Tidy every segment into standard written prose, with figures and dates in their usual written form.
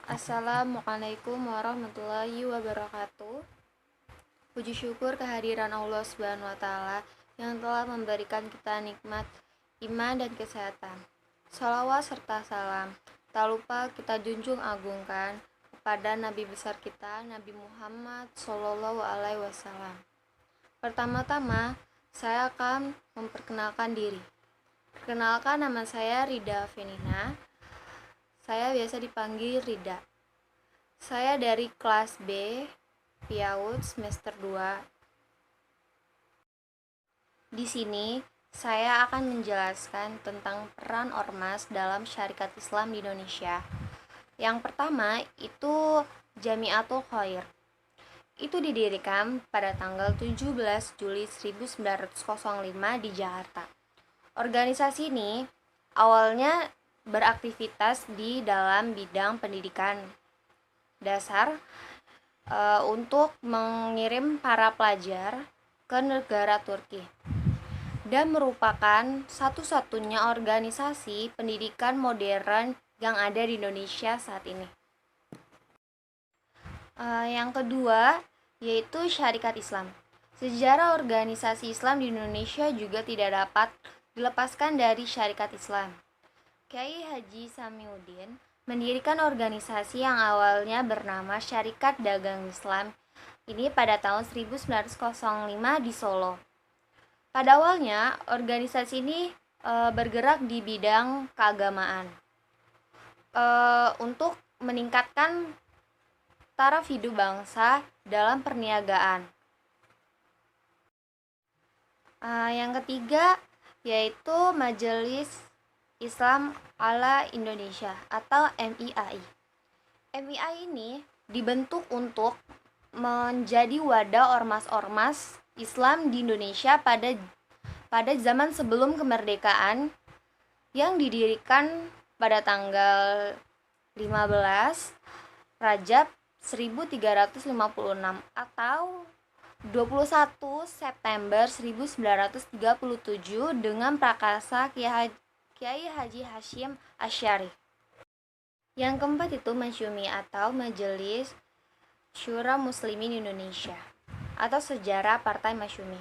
Assalamualaikum warahmatullahi wabarakatuh. Puji syukur kehadiran Allah Subhanahu wa taala yang telah memberikan kita nikmat iman dan kesehatan. Shalawat serta salam tak lupa kita junjung agungkan kepada Nabi besar kita, Nabi Muhammad Shallallahu Alaihi Wasallam. Pertama-tama, saya akan memperkenalkan diri. Perkenalkan, nama saya Rida Fenina. Saya biasa dipanggil Rida. Saya dari kelas B, PIAUD semester 2. Di sini, saya akan menjelaskan tentang peran ormas dalam syarikat Islam di Indonesia. Yang pertama, itu Jamiatul Khair. Itu didirikan pada tanggal 17 Juli 1905 di Jakarta. Organisasi ini awalnya beraktivitas di dalam bidang pendidikan dasar untuk mengirim para pelajar ke negara Turki dan merupakan satu-satunya organisasi pendidikan modern yang ada di Indonesia saat ini. Yang kedua yaitu Syarikat Islam. Sejarah organisasi Islam di Indonesia juga tidak dapat dilepaskan dari Syarikat Islam. Kiai Haji Samiuddin mendirikan organisasi yang awalnya bernama Syarikat Dagang Islam ini pada tahun 1905 di Solo. Pada awalnya, organisasi ini bergerak di bidang keagamaan untuk meningkatkan taraf hidup bangsa dalam perniagaan. Yang ketiga yaitu Majelis Islam ala Indonesia atau MIAI. MIAI ini dibentuk untuk menjadi wadah ormas-ormas Islam di Indonesia pada zaman sebelum kemerdekaan yang didirikan pada tanggal 15 Rajab 1356 atau 21 September 1937 dengan prakarsa Kiai Haji Hasyim Asy'ari. Yang keempat itu Masyumi atau Majelis Syura Muslimin Indonesia atau sejarah Partai Masyumi.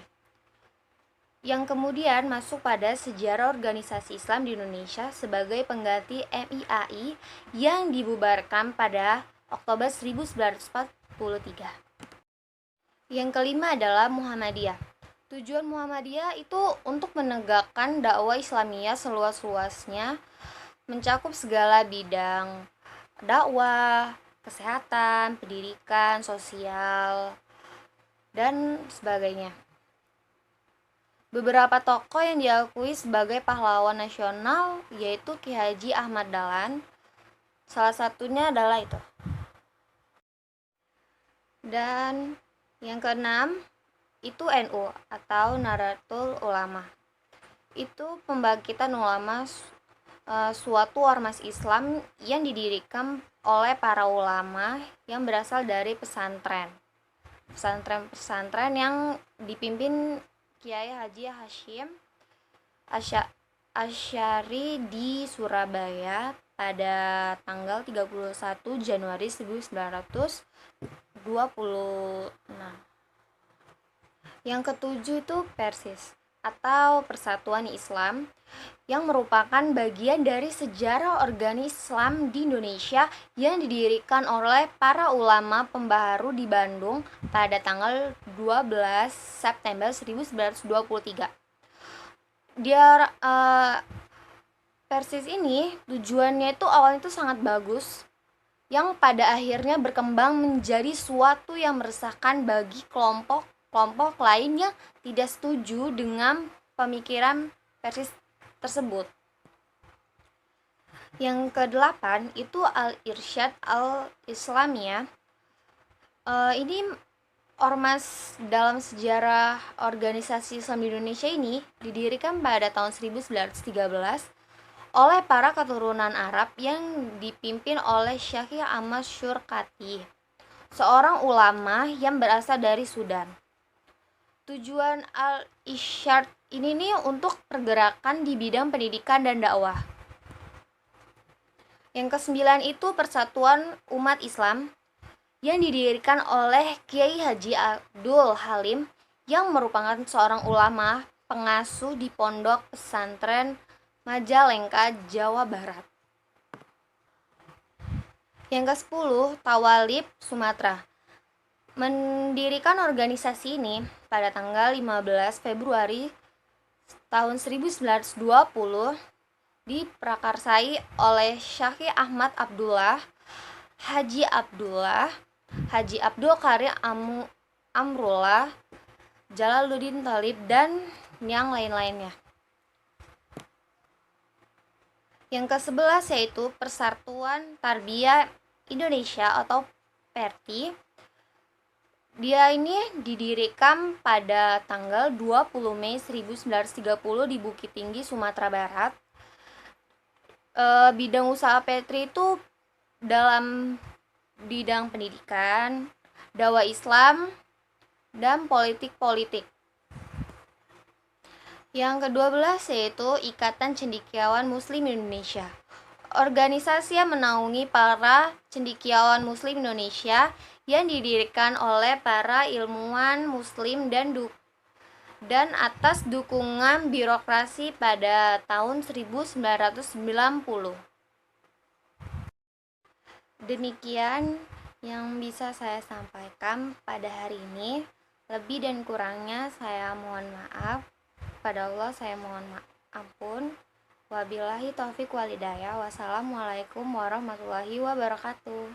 Yang kemudian masuk pada sejarah organisasi Islam di Indonesia sebagai pengganti MIAI yang dibubarkan pada Oktober 1943. Yang kelima adalah Muhammadiyah. Tujuan Muhammadiyah itu untuk menegakkan dakwah Islamiyah seluas-luasnya, mencakup segala bidang dakwah, kesehatan, pendidikan, sosial, dan sebagainya. Beberapa tokoh yang diakui sebagai pahlawan nasional yaitu Ki Haji Ahmad Dahlan. Salah satunya adalah itu. Dan yang keenam itu NU atau Nahdlatul Ulama. Itu pembangkitan ulama, suatu ormas Islam yang didirikan oleh para ulama yang berasal dari pesantren yang dipimpin Kiai Haji Hasyim Asy'ari di Surabaya pada tanggal 31 Januari 1926. Yang ketujuh itu Persis atau Persatuan Islam yang merupakan bagian dari sejarah organisasi Islam di Indonesia yang didirikan oleh para ulama pembaharu di Bandung pada tanggal 12 September 1923. Persis ini tujuannya itu awalnya itu sangat bagus, yang pada akhirnya berkembang menjadi suatu yang meresahkan bagi kelompok lain yang tidak setuju dengan pemikiran Persis tersebut. Yang kedelapan itu Al-Irsyad Al-Islamiyah. Ini ormas dalam sejarah organisasi Islam di Indonesia ini didirikan pada tahun 1913 oleh para keturunan Arab yang dipimpin oleh Syekh Ahmad Syurkati, seorang ulama yang berasal dari Sudan. Tujuan Al-Irsyad ini untuk pergerakan di bidang pendidikan dan dakwah. Yang kesembilan itu Persatuan Umat Islam yang didirikan oleh Kiai Haji Abdul Halim yang merupakan seorang ulama pengasuh di Pondok Pesantren Majalengka, Jawa Barat. Yang ke-10, Tawalib Sumatera. Mendirikan organisasi ini pada tanggal 15 Februari tahun 1920 diprakarsai oleh Syekh Ahmad Abdullah, Haji Abdullah, Haji Abdul Karim Amrullah, Jalaluddin Talib, dan yang lain-lainnya. Yang ke-11 yaitu Persatuan Tarbiyah Indonesia atau PERTI. Dia ini didirikan pada tanggal 20 Mei 1930 di Bukit Tinggi, Sumatera Barat. Bidang usaha PERTI itu dalam bidang pendidikan, dakwah Islam, dan politik-politik. Yang ke-12 yaitu Ikatan Cendekiawan Muslim Indonesia. Organisasi yang menaungi para cendekiawan Muslim Indonesia yang didirikan oleh para ilmuwan Muslim dan atas dukungan birokrasi pada tahun 1990. Demikian yang bisa saya sampaikan pada hari ini. Lebih dan kurangnya saya mohon maaf. Pada Allah saya mohon ampun. Wabillahi taufiq walhidayah. Wassalamualaikum warahmatullahi wabarakatuh.